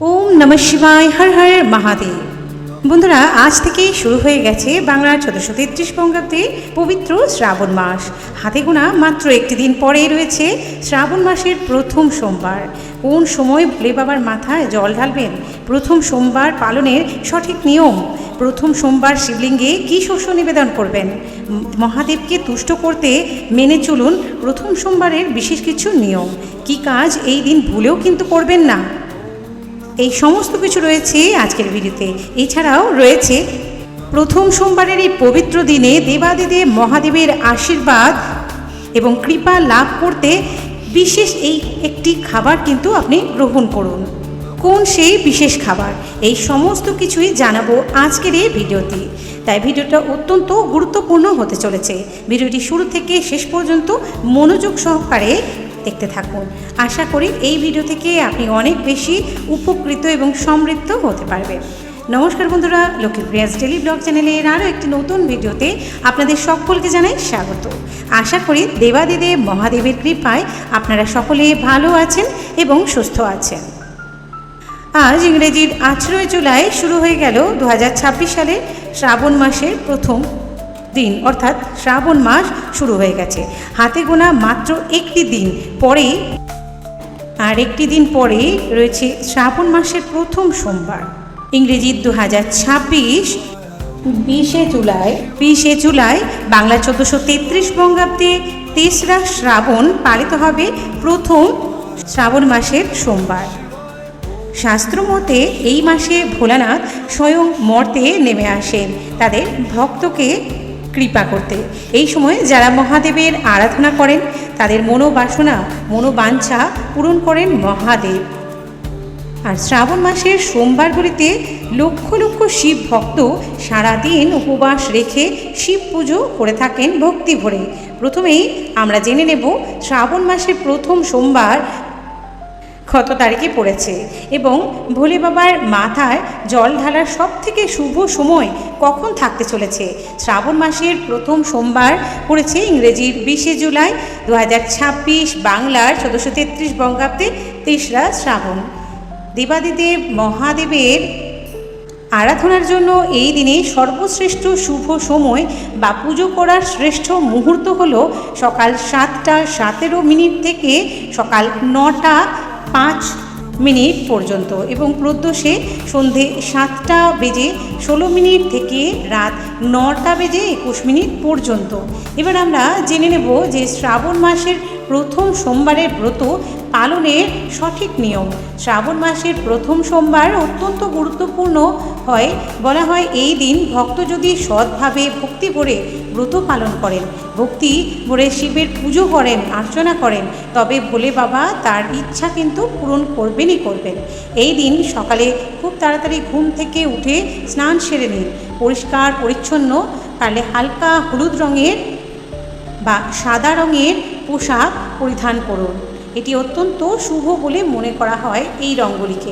ওম নমঃ শিবায়, হর হর মহাদেব। বন্ধুরা, আজ থেকেই শুরু হয়ে গেছে বাংলার 1433 বঙ্গাব্দে পবিত্র শ্রাবণ মাস। হাতে গোনা মাত্র একটি দিন পরেই রয়েছে শ্রাবণ মাসের প্রথম সোমবার। কোন সময় ভোলে বাবার মাথায় জল ঢালবেন, প্রথম সোমবার পালনের সঠিক নিয়ম, প্রথম সোমবার শিবলিঙ্গে কী শস্য নিবেদন করবেন, মহাদেবকে তুষ্ট করতে মেনে চলুন প্রথম সোমবারের বিশেষ কিছু নিয়ম, কী কাজ এই দিন ভুলেও কিন্তু করবেন না, এই সমস্ত কিছু রয়েছে আজকের ভিডিওতে। এছাড়াও রয়েছে প্রথম সোমবারের এই পবিত্র দিনে দেবাদিদেব মহাদেবের আশীর্বাদ এবং কৃপা লাভ করতে বিশেষ এই একটি খাবার কিন্তু আপনি গ্রহণ করুন। কোন সেই বিশেষ খাবার, এই সমস্ত কিছুই জানাবো আজকের এই ভিডিওতে। তাই ভিডিওটা অত্যন্ত গুরুত্বপূর্ণ হতে চলেছে। ভিডিওটি শুরু থেকে শেষ পর্যন্ত মনোযোগ সহকারে দেখতে থাকুন। আশা করি এই ভিডিও থেকে আপনি অনেক বেশি উপকৃত এবং সমৃদ্ধ হতে পারবেন। নমস্কার বন্ধুরা, লক্ষ্মীপ্রিয়াস ডেলি ব্লগ চ্যানেলের আরও একটি নতুন ভিডিওতে আপনাদের সকলকে জানাই স্বাগত। আশা করি দেবাদিদেব মহাদেবের কৃপায় আপনারা সকলে ভালো আছেন এবং সুস্থ আছেন। আজ ইংরেজির 18 জুলাই শুরু হয়ে গেল 2026 সালের শ্রাবণ মাসের প্রথম দিন, অর্থাৎ শ্রাবণ মাস শুরু হয়ে গেছে। হাতে গোনা মাত্র একটি দিন পরেই রয়েছে শ্রাবণ মাসের প্রথম সোমবার। ইংরেজি 2026 20 জুলাই, বাংলা 1433 বঙ্গাব্দে 3রা শ্রাবণ পালিত হবে প্রথম শ্রাবণ মাসের সোমবার। শাস্ত্রমতে এই মাসে ভোলানাথ স্বয়ং মর্তে নেমে আসেন তাদের ভক্তকে কৃপা করতে। এই সময় যারা মহাদেবের আরাধনা করেন তাদের মনোবাঞ্ছা পূরণ করেন মহাদেব। আর শ্রাবণ মাসের সোমবারগুলিতে লক্ষ লক্ষ শিব ভক্ত সারাদিন উপবাস রেখে শিব পুজো করে থাকেন ভক্তি ভরে। প্রথমেই আমরা জেনে নেব শ্রাবণ মাসের প্রথম সোমবার কত তারিখে পড়েছে এবং ভোলে বাবার মাথায় জল ঢালার সব থেকে শুভ সময় কখন থাকতে চলেছে। শ্রাবণ মাসের প্রথম সোমবার পড়েছে ইংরেজির 20 জুলাই 2026, বাংলার 1433 বঙ্গাব্দে 3রা শ্রাবণ। দেবাদিদেব মহাদেবের আরাধনার জন্য এই দিনে সর্বশ্রেষ্ঠ শুভ সময় বা পুজো করার শ্রেষ্ঠ মুহূর্ত হল সকাল 7টা 17 থেকে সকাল 9টা 5 পর্যন্ত এবং প্রদোষে সন্ধে 7টা বেজে 16 থেকে রাত 9টা বেজে 21 পর্যন্ত। এবার আমরা জেনে নেব যে শ্রাবণ মাসের প্রথম সোমবারের ব্রত পালনের সঠিক নিয়ম। শ্রাবণ মাসের প্রথম সোমবার অত্যন্ত গুরুত্বপূর্ণ হয়। বলা হয় এই দিন ভক্ত যদি সৎভাবে ভক্তি ভরে ব্রত পালন করেন, ভক্তি ভরে শিবের পুজো করেন, অর্চনা করেন, তবে ভোলে বাবা তার ইচ্ছা কিন্তু পূরণ করবেনই করবেন। এই দিন সকালে খুব তাড়াতাড়ি ঘুম থেকে উঠে স্নান সেরে নিন, পরিষ্কার পরিচ্ছন্ন, পারলে হালকা হলুদ রঙের বা সাদা রঙের পোশাক পরিধান করুন। এটি অত্যন্ত শুভ বলে মনে করা হয়। এই রঙগুলিকে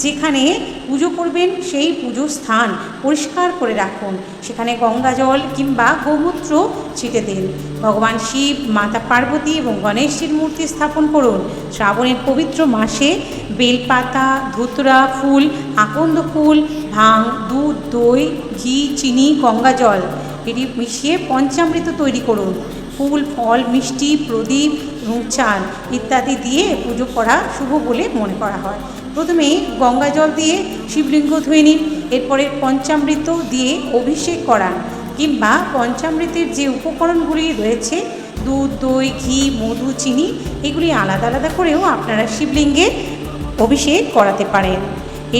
যেখানে পুজো করবেন সেই পুজো স্থান পরিষ্কার করে রাখুন, সেখানে গঙ্গা জল কিংবা গোমূত্র ছিটে দিন। ভগবান শিব, মাতা পার্বতী এবং গণেশজির মূর্তি স্থাপন করুন। শ্রাবণের পবিত্র মাসে বেলপাতা, ধুতরা ফুল, আকন্দ ফুল, ভাং, দুধ, দই, ঘি, চিনি, গঙ্গা জল এটি মিশিয়ে পঞ্চামৃত তৈরি করুন। ফুল, ফল, মিষ্টি, প্রদীপ এবং চাল ইত্যাদি দিয়ে পুজো করা শুভ বলে মনে করা হয়। প্রথমে গঙ্গা জল দিয়ে শিবলিঙ্গ ধুয়ে নিন, এরপরে পঞ্চামৃত দিয়ে অভিষেক করান কিংবা পঞ্চামৃতের যে উপকরণগুলি রয়েছে দুধ, দই, ঘি, মধু, চিনি এগুলি আলাদা আলাদা করেও আপনারা শিবলিঙ্গে অভিষেক করাতে পারেন।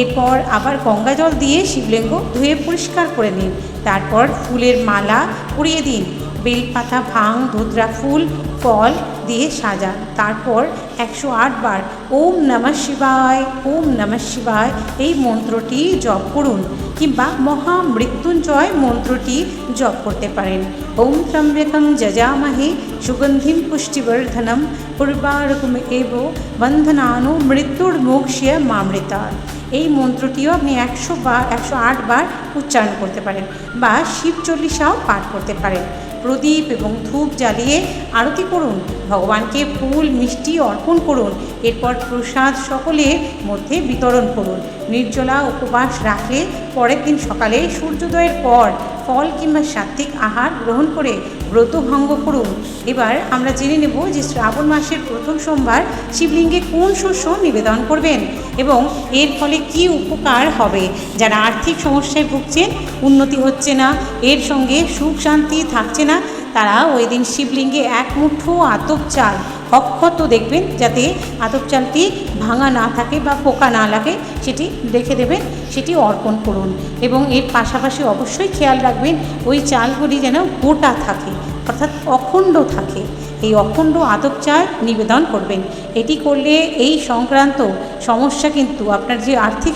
এরপর আবার গঙ্গা জল দিয়ে শিবলিঙ্গ ধুয়ে পরিষ্কার করে নিন। তারপর ফুলের মালা পরিয়ে দিন, বেলপাতা, ভাং, ধুতরা ফুল, ফল দিয়ে সাজান। তারপর 108 বার ওম নমঃ শিবায়, ওম নমঃ শিবায় এই মন্ত্রটি জপ করুন কিংবা মহামৃত্যুঞ্জয় মন্ত্রটি জপ করতে পারেন। ওম ত্র্যম্বকং যজামহে সুগন্ধিম পুষ্টিবর্ধনম উর্বারুকম এব বন্ধনানো মৃত্যুর্মোক্ষ্য মামৃতাৎ। এই মন্ত্রটিও আপনি 108 বার উচ্চারণ করতে পারেন বা শিব চল্লিশাও পাঠ করতে পারেন। প্রদীপ এবং ধূপ জ্বালিয়ে আরতি করুন, ভগবানকে ফুল মিষ্টি অর্পণ করুন, এরপর প্রসাদ সকলের মধ্যে বিতরণ করুন। নির্জলা উপবাস রাখলে পরের দিন সকালে সূর্যোদয়ের পর ফল কিংবা সাত্ত্বিক আহার গ্রহণ করে ব্রত ভঙ্গ করুন। এবার আমরা জেনে নেব যে শ্রাবণ মাসের প্রথম সোমবার শিবলিঙ্গে কোন শস্য নিবেদন করবেন এবং এর ফলে কি উপকার হবে। যারা আর্থিক সমস্যায় ভুগছেন, উন্নতি হচ্ছে না, এর সঙ্গে সুখ শান্তি থাকছে না, তারা ওই দিন শিবলিঙ্গে এক মুঠো আতপ চাল অক্ষত দেখবেন, যাতে আতপ চালটি ভাঙা না থাকে বা পোকা না লাগে, সেটি রেখে দেবেন, সেটি অর্পণ করুন। এবং এর পাশাপাশি অবশ্যই খেয়াল রাখবেন ওই চালগুলি যেন গোটা থাকে, অর্থাৎ অখণ্ড থাকে। এই অখণ্ড আতপ চাল নিবেদন করবেন। এটি করলে এই সংক্রান্ত সমস্যা কিন্তু, আপনার যে আর্থিক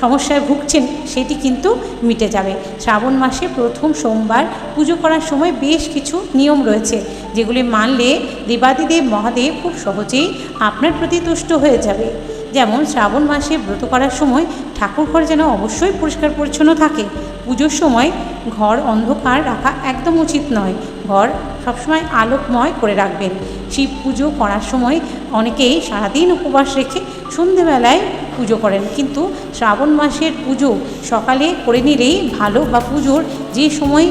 সমস্যায় ভুগছেন সেটি কিন্তু মিটে যাবে। শ্রাবণ মাসে প্রথম সোমবার পুজো করার সময় বেশ কিছু নিয়ম রয়েছে, যেগুলি মানলে দেবাদিদেব মহাদেব খুব সহজেই আপনার প্রতি তুষ্ট হয়ে যাবে। যেমন শ্রাবণ মাসে ব্রত করার সময় ঠাকুর ঘর যেন অবশ্যই পরিষ্কার পরিচ্ছন্ন থাকে। পুজোর সময় ঘর অন্ধকার রাখা একদম উচিত নয়, ঘর সবসময় আলোকময় করে রাখবেন। শিব পুজো করার সময় অনেকেই সারাদিন উপবাস রেখে সন্ধেবেলায় পুজো করেন, কিন্তু শ্রাবণ মাসের পুজো সকালে করে নিলেই ভালো, বা পুজোর যে সময়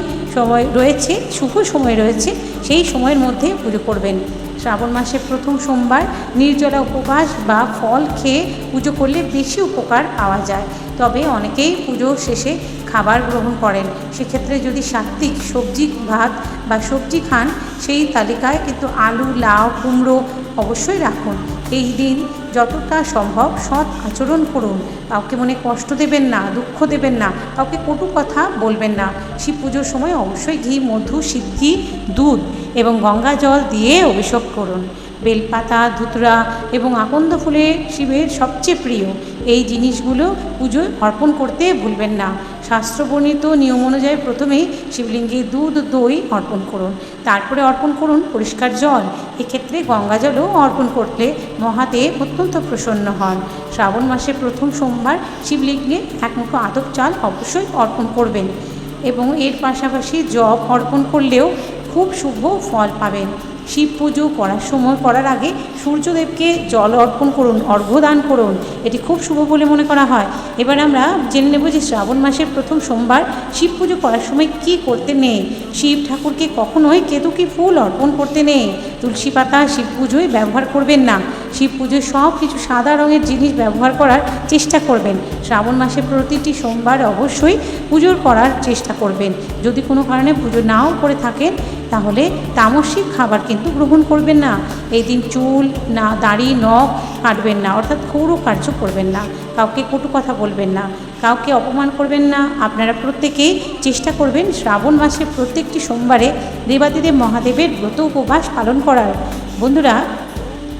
রয়েছে, শুভ সময় রয়েছে, সেই সময়ের মধ্যে পুজো করবেন। শ্রাবণ মাসের প্রথম সোমবার নির্জলা উপবাস বা ফল খেয়ে পুজো করলে বেশি উপকার পাওয়া যায়। তবে অনেকেই পুজো শেষে খাবার গ্রহণ করেন, সেক্ষেত্রে যদি সাত্ত্বিক সবজি ভাত বা সবজি খান, সেই তালিকায় কিন্তু আলু, লাউ, কুমড়ো অবশ্যই রাখুন। এই দিন যতটা সম্ভব সৎ আচরণ করুন, কাউকে মনে কষ্ট দেবেন না, দুঃখ দেবেন না, কাউকে কটু কথা বলবেন না। শিব পুজোর সময় অবশ্যই ঘি, মধু, সিদ্ধি, দুধ এবং গঙ্গা জল দিয়ে অভিষেক করুন। বেলপাতা, ধুতরা এবং আকন্দ ফুলে শিবের সবচেয়ে প্রিয় এই জিনিসগুলো পুজোয় অর্পণ করতে ভুলবেন না। শাস্ত্রবর্ণিত নিয়ম অনুযায়ী প্রথমেই শিবলিঙ্গে দুধ, দই অর্পণ করুন, তারপরে অর্পণ করুন পরিষ্কার জল। এক্ষেত্রে গঙ্গা জলও অর্পণ করলে মহাদেব অত্যন্ত প্রসন্ন হন। শ্রাবণ মাসে প্রথম সোমবার শিবলিঙ্গে এক মুঠো আতপ চাল অবশ্যই অর্পণ করবেন এবং এর পাশাপাশি জব অর্পণ করলেও খুব শুভ ফল পাবেন। শিব পুজো করার আগে সূর্যদেবকে জল অর্পণ করুন, অর্ঘ্যদান করুন, এটি খুব শুভ বলে মনে করা হয়। এবার আমরা জেনে নেব যে শ্রাবণ মাসের প্রথম সোমবার শিব পুজো করার সময় কি করতে নেই। শিব ঠাকুরকে কখনোই কেতকী ফুল অর্পণ করতে নেই, তুলসী পাতা শিব পুজোয় ব্যবহার করবেন না। শিব পুজোয় সব কিছু সাদা রঙের জিনিস ব্যবহার করার চেষ্টা করবেন। শ্রাবণ মাসে প্রতিটি সোমবার অবশ্যই পুজো করার চেষ্টা করবেন। যদি কোনো কারণে পুজো নাও করে থাকেন, তাহলে তামসিক খাবার কিন্তু গ্রহণ করবেন না। এই দিন চুল, না দাড়ি, নখ কাটবেন না, অর্থাৎ ক্ষৌর কার্য করবেন না, কাউকে কটু কথা বলবেন না, কাউকে অপমান করবেন না। আপনারা প্রত্যেকেই চেষ্টা করবেন শ্রাবণ মাসে প্রত্যেকটি সোমবারে দেবাদিদেব মহাদেবের ব্রত উপবাস পালন করার। বন্ধুরা,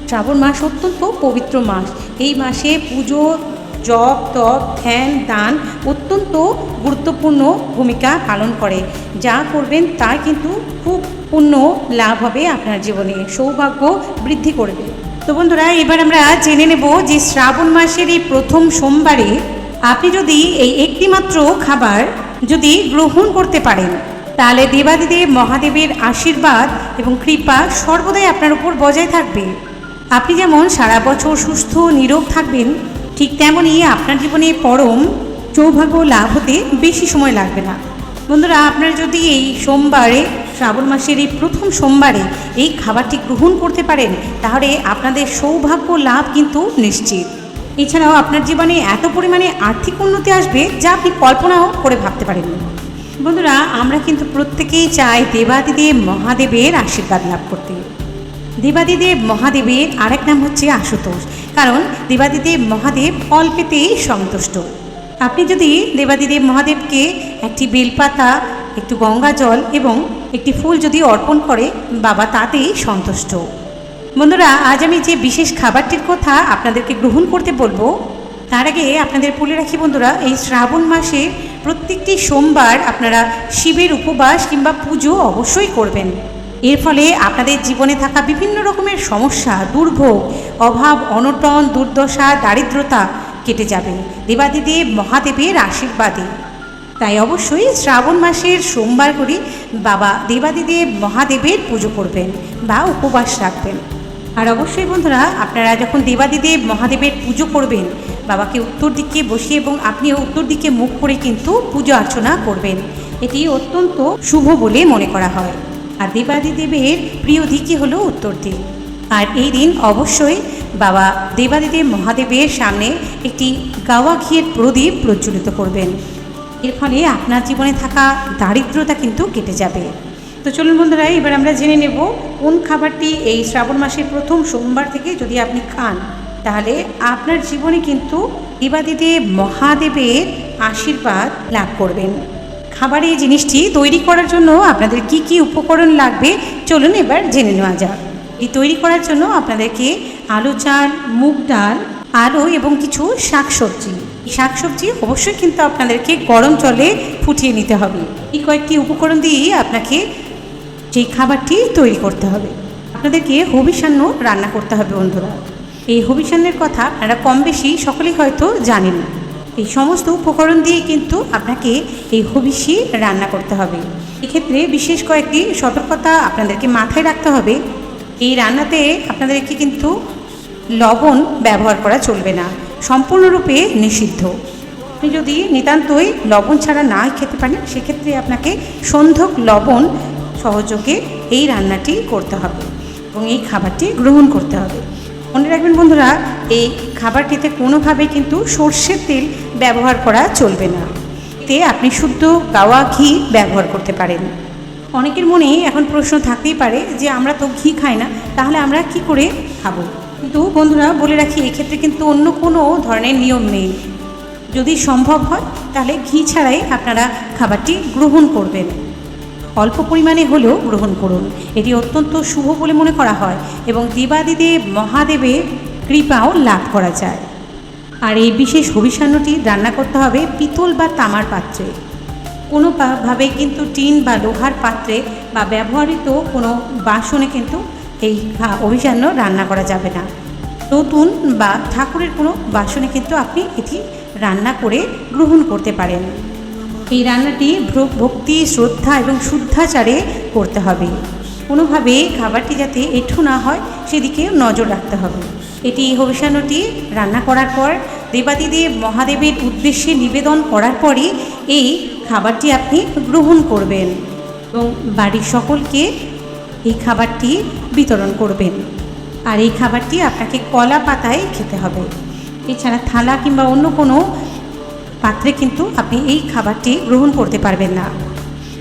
শ্রাবণ মাস অত্যন্ত পবিত্র মাস। এই মাসে পুজো, জপ, তপ, ধ্যান, দান অত্যন্ত গুরুত্বপূর্ণ ভূমিকা পালন করে। যা করবেন তার কিন্তু খুব পুণ্য লাভ হবে, আপনার জীবনে সৌভাগ্য বৃদ্ধি করবে। তো বন্ধুরা, এবার আমরা জেনে নেব যে শ্রাবণ মাসের এই প্রথম সোমবারে আপনি যদি এই একটি মাত্র খাবার যদি গ্রহণ করতে পারেন, তাহলে দেবাদিদেব মহাদেবের আশীর্বাদ এবং কৃপা সর্বদাই আপনার উপর বজায় থাকবে। আপনি যেমন সারা বছর সুস্থ নিরোগ থাকবেন, ঠিক তেমনই আপনার জীবনে পরম সৌভাগ্য লাভ হতে বেশি সময় লাগবে না। বন্ধুরা, আপনারা যদি এই সোমবারে, শ্রাবণ মাসের এই প্রথম সোমবারে এই খাবারটি গ্রহণ করতে পারেন, তাহলে আপনাদের সৌভাগ্য লাভ কিন্তু নিশ্চিত। এছাড়াও আপনার জীবনে এত পরিমাণে আর্থিক উন্নতি আসবে যা আপনি কল্পনাও করে ভাবতে পারেননি। বন্ধুরা, আমরা কিন্তু প্রত্যেকেই চাই দেবাদিদেব মহাদেবের আশীর্বাদ লাভ করতে। দেবাদিদেব মহাদেবের আরেক নাম হচ্ছে আশুতোষ, কারণ দেবাদিদেব মহাদেব ফল পেতেই সন্তুষ্ট। আপনি যদি দেবাদিদেব মহাদেবকে একটি বেলপাতা, একটু গঙ্গা জল এবং একটি ফুল যদি অর্পণ করে, বাবা তাতেই সন্তুষ্ট। বন্ধুরা, আজ আমি যে বিশেষ খাবারটির কথা আপনাদেরকে গ্রহণ করতে বলবো, তার আগে আপনাদের বলে রাখি বন্ধুরা, এই শ্রাবণ মাসে প্রত্যেকটি সোমবার আপনারা শিবের উপবাস কিংবা পুজো অবশ্যই করবেন। এর ফলে আপনাদের জীবনে থাকা বিভিন্ন রকমের সমস্যা, দুর্ভোগ, অভাব, অনটন, দুর্দশা, দারিদ্রতা কেটে যাবে দেবাদিদেব মহাদেবের আশীর্বাদে। তাই অবশ্যই শ্রাবণ মাসের সোমবার করে বাবা দেবাদিদেব মহাদেবের পুজো করবেন বা উপবাস রাখবেন। আর অবশ্যই বন্ধুরা, আপনারা যখন দেবাদিদেব মহাদেবের পুজো করবেন, বাবাকে উত্তর দিকে বসিয়ে এবং আপনিও উত্তর দিকে মুখ করে কিন্তু পুজো অর্চনা করবেন। এটি অত্যন্ত শুভ বলে মনে করা হয়। আর দেবাদিদেবের প্রিয় দিকই হলো উত্তর দিক। আর এই দিন অবশ্যই বাবা দেবাদিদেব মহাদেবের সামনে একটি গাওয়া ঘিয়ের প্রদীপ প্রজ্বলিত করবেন। এর ফলে আপনার জীবনে থাকা দারিদ্রতা কিন্তু কেটে যাবে। তো চলুন বন্ধুরা, এবার আমরা জেনে নেব কোন খাবারটি এই শ্রাবণ মাসের প্রথম সোমবার থেকে যদি আপনি খান, তাহলে আপনার জীবনে কিন্তু দেবাদিদেব মহাদেবের আশীর্বাদ লাভ করবেন। খাবার এই জিনিসটি তৈরি করার জন্য আপনাদের কি কি উপকরণ লাগবে চলুন এবার জেনে নেওয়া যাক। এই তৈরি করার জন্য আপনাদেরকে আলু চাল, মুগ ডাল, আলু এবং কিছু শাকসবজি। এই শাকসবজি অবশ্যই কিন্তু আপনাদেরকে গরম জলে ফুটিয়ে নিতে হবে। এই কয়েকটি উপকরণ দিয়েই আপনাকে যেই খাবারটি তৈরি করতে হবে। আপনাদেরকে হবিষান্ন রান্না করতে হবে বন্ধুরা। এই হবিষান্নের কথা আপনারা কম বেশি সকলেই হয়তো জানেন। এই সমস্ত উপকরণ দিয়ে কিন্তু আপনাকে এই হবিষি রান্না করতে হবে। এক্ষেত্রে বিশেষ কয়েকটি সতর্কতা আপনাদেরকে মাথায় রাখতে হবে। এই রান্নাতে আপনাদেরকে কিন্তু লবণ ব্যবহার করা চলবে না, সম্পূর্ণরূপে নিষিদ্ধ। আপনি যদি নিতান্তই লবণ ছাড়া না খেতে পারেন, সেক্ষেত্রে আপনাকে সন্ধক লবণ সহযোগে এই রান্নাটি করতে হবে এবং এই খাবারটি গ্রহণ করতে হবে। মনে রাখবেন বন্ধুরা, এই খাবারটিতে কোনোভাবে কিন্তু সর্ষের তেল ব্যবহার করা চলবে না। এতে আপনি শুদ্ধ গাওয়া ঘি ব্যবহার করতে পারেন। অনেকের মনে এখন প্রশ্ন থাকতেই পারে যে আমরা তো ঘি খাই না, তাহলে আমরা কি করে খাবো? কিন্তু বন্ধুরা বলে রাখি, এক্ষেত্রে কিন্তু অন্য কোনো ধরনের নিয়ম নেই। যদি সম্ভব হয় তাহলে ঘি ছাড়াই আপনারা খাবারটি গ্রহণ করবেন। অল্প পরিমাণে হলেও গ্রহণ করুন, এটি অত্যন্ত শুভ বলে মনে করা হয় এবং দেবাদিদেব মহাদেবের কৃপাও লাভ করা যায়। আর এই বিশেষ হবিষান্নটি রান্না করতে হবে পিতল বা তামার পাত্রে। কোনোভাবে কিন্তু টিন বা লোহার পাত্রে বা ব্যবহৃত কোনো বাসনে কিন্তু এই হবিষান্ন রান্না করা যাবে না। নতুন বা ঠাকুরের কোনো বাসনে কিন্তু আপনি এটি রান্না করে গ্রহণ করতে পারেন। এই রান্নাটি ভক্তি, শ্রদ্ধা এবং শুদ্ধাচারে করতে হবে। কোনোভাবে খাবারটি যাতে এঁঠু না হয় সেদিকে নজর রাখতে হবে। এটি হবিষান্নটি রান্না করার পর দেবাদিদেব মহাদেবের উদ্দেশ্যে নিবেদন করার পরে এই খাবারটি আপনি গ্রহণ করবেন এবং বাড়ির সকলকে এই খাবারটি বিতরণ করবেন। আর এই খাবারটি আপনাকে কলা পাতায় খেতে হবে। এছাড়া থালা কিংবা অন্য কোনো পাত্রে কিন্তু আপনি এই খাবারটি গ্রহণ করতে পারবেন না।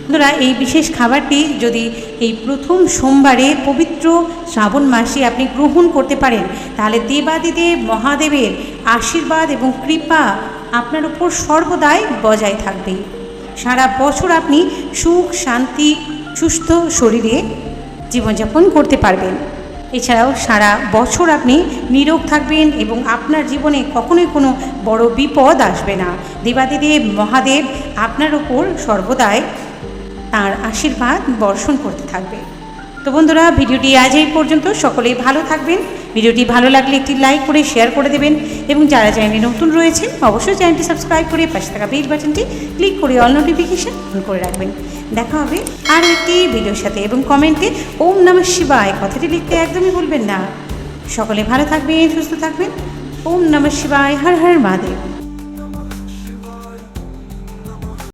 বন্ধুরা, এই বিশেষ খাবারটি যদি এই প্রথম সোমবারে পবিত্র শ্রাবণ মাসে আপনি গ্রহণ করতে পারেন, তাহলে দেবাদিদেব মহাদেবের আশীর্বাদ এবং কৃপা আপনার উপর সর্বদাই বজায় থাকবে। সারা বছর আপনি সুখ, শান্তি, সুস্থ শরীরে জীবনযাপন করতে পারবেন। এছাড়াও সারা বছর আপনি নীরোগ থাকবেন এবং আপনার জীবনে কখনোই কোনো বড় বিপদ আসবে না। দেবাদিদেব মহাদেব আপনার উপর সর্বদাই তার আশীর্বাদ বর্ষণ করতে থাকবে। তো বন্ধুরা, ভিডিওটি আজ এই পর্যন্ত। সকলেই ভালো থাকবেন। ভিডিওটি ভালো লাগলে একটি লাইক করে শেয়ার করে দেবেন এবং যারা চ্যানেলে নতুন রয়েছে অবশ্যই চ্যানেলটি সাবস্ক্রাইব করে পাশে থাকা বেল বাটনটি ক্লিক করে অল নোটিফিকেশান অন করে রাখবেন। দেখা হবে আর একটি ভিডিওর সাথে এবং কমেন্টে ওম নমঃ শিবায় কথাটি লিখতে একদমই ভুলবেন না। সকলে ভালো থাকবেন, সুস্থ থাকবেন। ওম নমঃ শিবায়, হর হর মহাদেব।